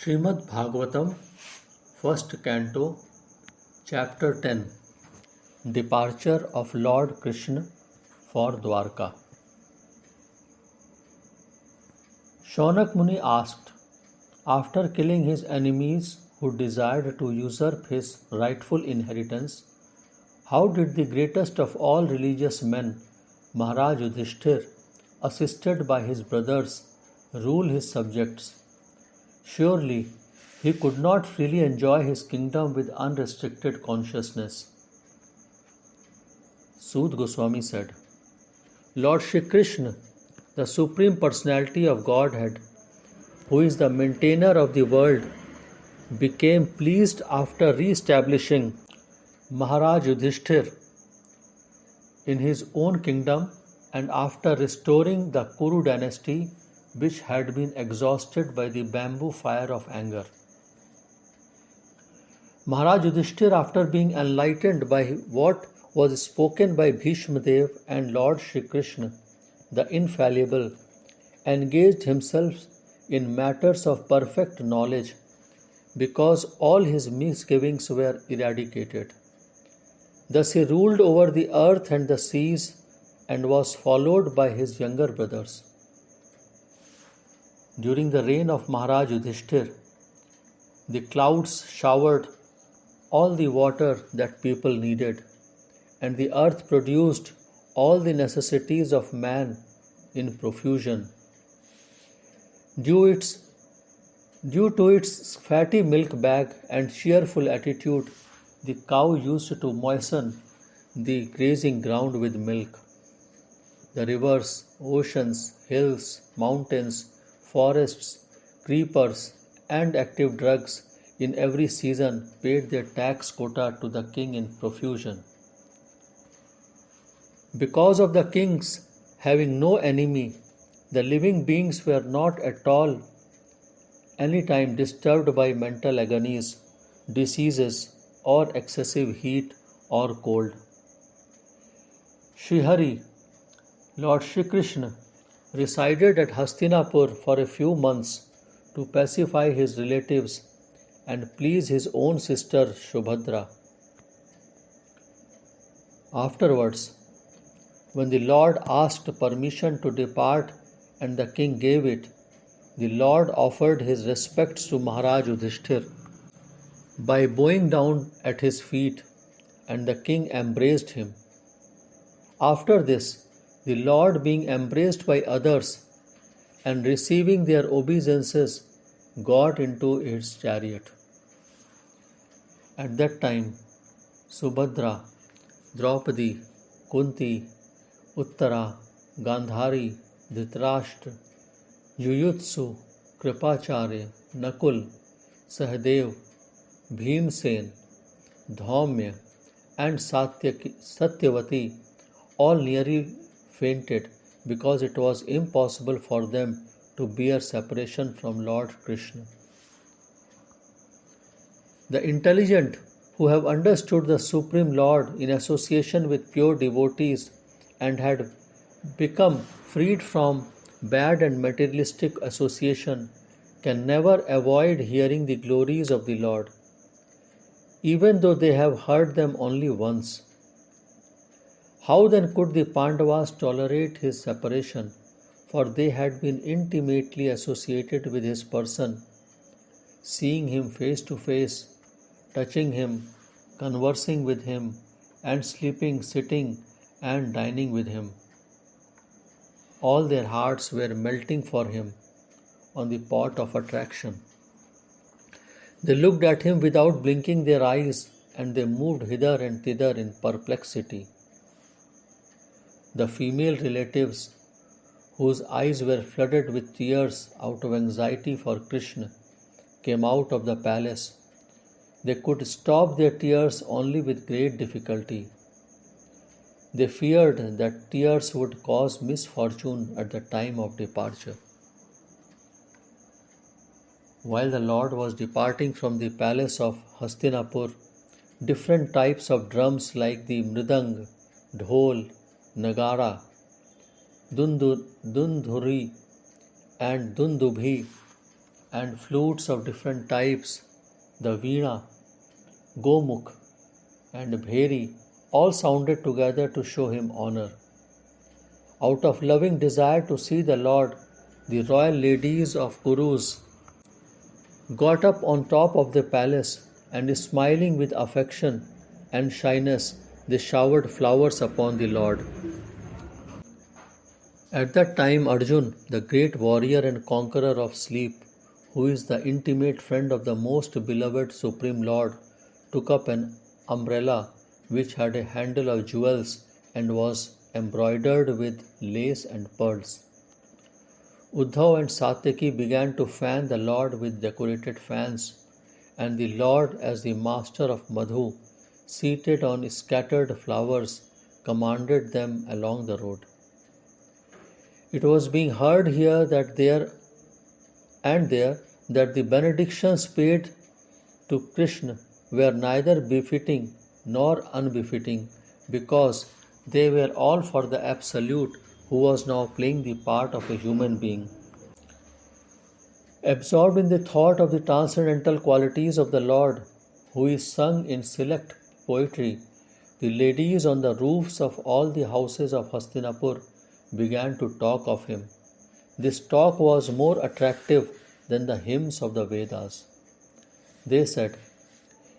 Shrimad Bhagvatam 1st Canto Chapter 10 Departure of Lord Krishna for Dvarka. Shaunak Muni asked, after killing his enemies who desired to usurp his rightful inheritance, how did the greatest of all religious men, Maharaj Yudhishthir, assisted by his brothers, rule his subjects? Surely he could not freely enjoy his kingdom with unrestricted consciousness. Sud Goswami said, Lord Shri Krishna, the Supreme Personality of Godhead, who is the maintainer of the world, became pleased after re-establishing Maharaj Yudhishthir in his own kingdom and after restoring the Kuru dynasty, which had been exhausted by the bamboo fire of anger. Maharaj Yudhishthir, after being enlightened by what was spoken by Bhishma Dev and Lord Shri Krishna, the infallible, engaged himself in matters of perfect knowledge, because all his misgivings were eradicated. Thus he ruled over the earth and the seas and was followed by his younger brothers. During the reign of Maharaj Yudhishthir, the clouds showered all the water that people needed, and the earth produced all the necessities of man in profusion. Due to its fatty milk bag and cheerful attitude, the cow used to moisten the grazing ground with milk. The rivers, oceans, hills, mountains, forests, creepers, and active drugs in every season paid their tax quota to the king in profusion. Because of the kings having no enemy, the living beings were not at all any time disturbed by mental agonies, diseases, or excessive heat or cold. Shri Hari, Lord Shri Krishna, resided at Hastinapur for a few months to pacify his relatives and please his own sister Shubhadra. Afterwards, when the Lord asked permission to depart and the king gave it, the Lord offered his respects to Maharaj Yudhishthir by bowing down at his feet, and the king embraced him. After this, the Lord, being embraced by others and receiving their obeisances, got into his chariot. At that time, Subhadra, Draupadi, Kunti, Uttara, Gandhari, Dhritarashtra, Yuyutsu, Kripacharya, Nakul, Sahadev, Bhimsen, Dhaumya, and Satyavati all nearly fainted because it was impossible for them to bear separation from Lord Krishna. The intelligent, who have understood the Supreme Lord in association with pure devotees and had become freed from bad and materialistic association, can never avoid hearing the glories of the Lord, even though they have heard them only once. How then could the Pandavas tolerate his separation, for they had been intimately associated with his person, seeing him face to face, touching him, conversing with him, and sleeping, sitting, and dining with him. All their hearts were melting for him on the pot of attraction. They looked at him without blinking their eyes, and they moved hither and thither in perplexity. The female relatives, whose eyes were flooded with tears out of anxiety for Krishna, came out of the palace. They could stop their tears only with great difficulty. They feared that tears would cause misfortune at the time of departure. While the Lord was departing from the palace of Hastinapur, different types of drums like the mridang, dhol, nagara, dundhuri, and dundubhi, and flutes of different types, the veena, gomukh, and bheri, all sounded together to show him honor. Out of loving desire to see the Lord, the royal ladies of Kurus got up on top of the palace and, smiling with affection and shyness, they showered flowers upon the Lord. At that time, Arjun, the great warrior and conqueror of sleep, who is the intimate friend of the most beloved Supreme Lord, took up an umbrella which had a handle of jewels and was embroidered with lace and pearls. Uddhav and Satyaki began to fan the Lord with decorated fans, and the Lord, as the master of Madhu, seated on scattered flowers, commanded them along the road. It was being heard here that there that the benedictions paid to Krishna were neither befitting nor unbefitting, because they were all for the Absolute, who was now playing the part of a human being. Absorbed in the thought of the transcendental qualities of the Lord, who is sung in select poetry, the ladies on the roofs of all the houses of Hastinapur began to talk of him. This talk was more attractive than the hymns of the Vedas. They said,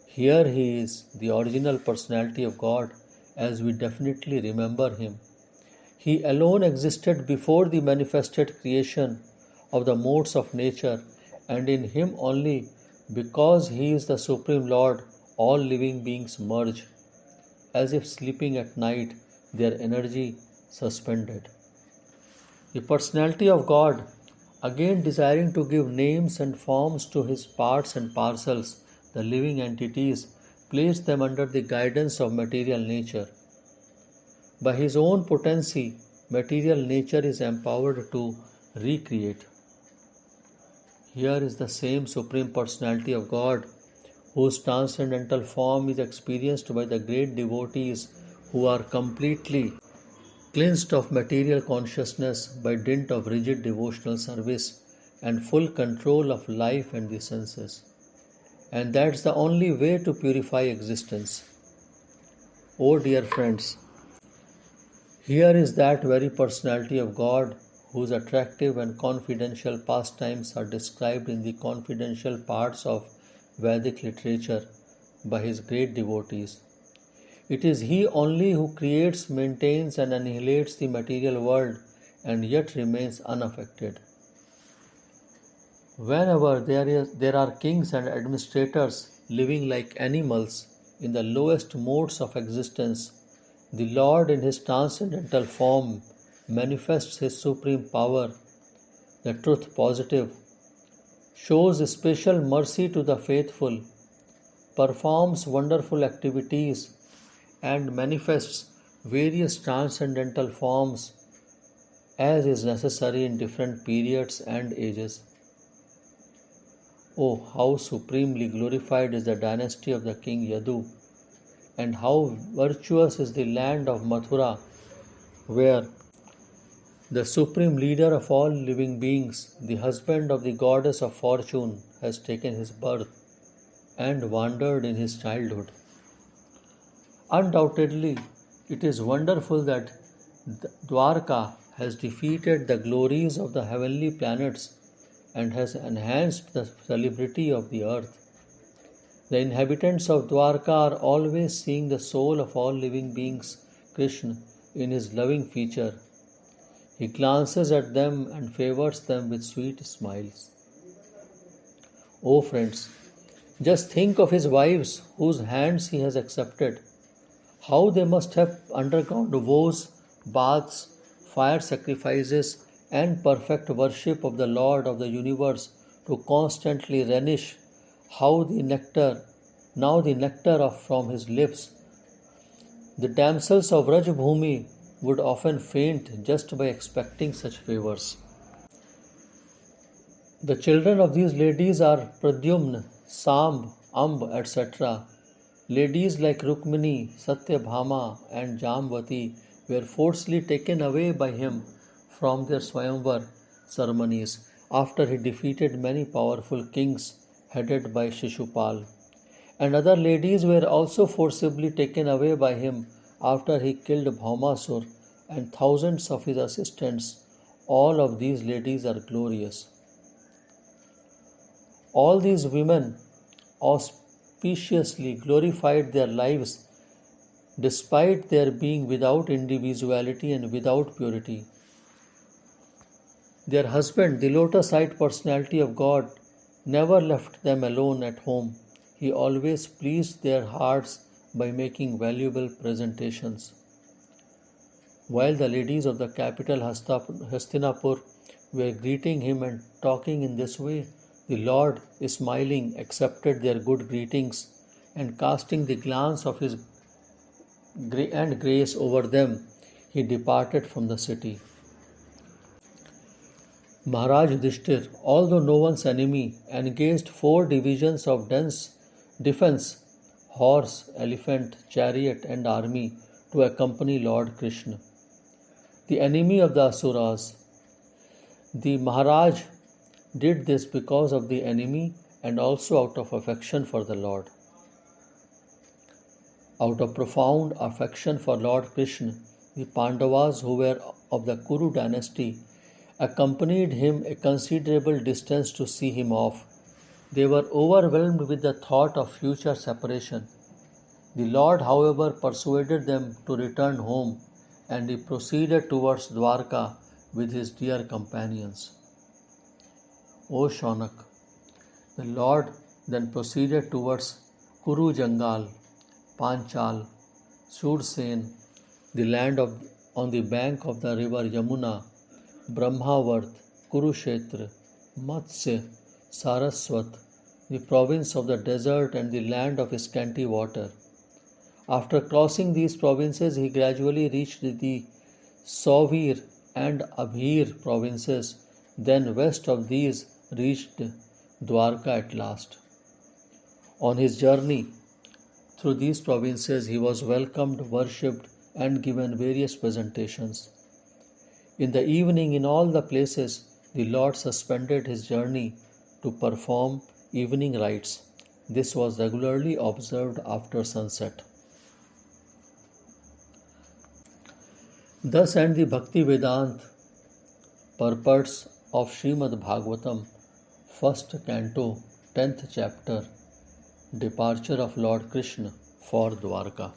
"Here he is, the original personality of God, as we definitely remember him. He alone existed before the manifested creation of the modes of nature, and in him only, because he is the Supreme Lord, all living beings merge, as if sleeping at night, their energy suspended." The personality of God, again desiring to give names and forms to his parts and parcels, the living entities, placed them under the guidance of material nature. By his own potency, material nature is empowered to recreate. Here is the same Supreme Personality of God, whose transcendental form is experienced by the great devotees who are completely cleansed of material consciousness by dint of rigid devotional service and full control of life and the senses. And that's the only way to purify existence. Oh dear friends, here is that very personality of God whose attractive and confidential pastimes are described in the confidential parts of Vedic literature by his great devotees. It is he only who creates, maintains, and annihilates the material world and yet remains unaffected. Whenever there are kings and administrators living like animals in the lowest modes of existence, the Lord in his transcendental form manifests his supreme power, the truth positive, shows special mercy to the faithful, performs wonderful activities, and manifests various transcendental forms as is necessary in different periods and ages. Oh, how supremely glorified is the dynasty of the king Yadu, and how virtuous is the land of Mathura, where the supreme leader of all living beings, the husband of the goddess of fortune, has taken his birth and wandered in his childhood. Undoubtedly, it is wonderful that Dvarka has defeated the glories of the heavenly planets and has enhanced the celebrity of the earth. The inhabitants of Dvarka are always seeing the soul of all living beings, Krishna, in his loving feature. He glances at them and favors them with sweet smiles. Oh friends, just think of his wives whose hands he has accepted. How they must have undergone vows, baths, fire sacrifices, and perfect worship of the Lord of the universe to constantly relish now the nectar from his lips. The damsels of Rajbhumi would often faint just by expecting such favors. The children of these ladies are Pradyumna, Samb, Amb, etc. Ladies like Rukmini, Satyabhama, and Jamvati were forcibly taken away by him from their Swayamvar ceremonies after he defeated many powerful kings headed by Shishupal. And other ladies were also forcibly taken away by him after he killed Bhaumasur and thousands of his assistants. All of these ladies are glorious. All these women auspiciously glorified their lives despite their being without individuality and without purity. Their husband, the lotus-eyed personality of God, never left them alone at home. He always pleased their hearts by making valuable presentations. While the ladies of the capital Hastinapur were greeting him and talking in this way, the Lord, smiling, accepted their good greetings, and casting the glance of his grace over them, he departed from the city. Maharaj Yudhishthir, although no one's enemy, engaged 4 divisions of defense, horse, elephant, chariot, and army to accompany Lord Krishna, the enemy of the Asuras. The Maharaj did this because of the enemy and also out of affection for the Lord. Out of profound affection for Lord Krishna, the Pandavas, who were of the Kuru dynasty, accompanied him a considerable distance to see him off. They were overwhelmed with the thought of future separation. The Lord, however, persuaded them to return home, and he proceeded towards Dvarka with his dear companions. O Shaunak, the Lord then proceeded towards Kuru Jangal, Panchal, Sursen, the land on the bank of the river Yamuna, Brahmavarth, Kurukshetra, Matsya, Saraswat, the province of the desert and the land of scanty water. After crossing these provinces, he gradually reached the Sauvir and Abhir provinces, then west of these reached Dvarka at last. On his journey through these provinces, he was welcomed, worshipped, and given various presentations. In the evening, in all the places, the Lord suspended his journey to perform evening rites. This was regularly observed after sunset. Thus end the Bhakti Vedant purports of Shrimad Bhagvatam, 1st Canto, 10th Chapter, Departure of Lord Krishna for Dvarka.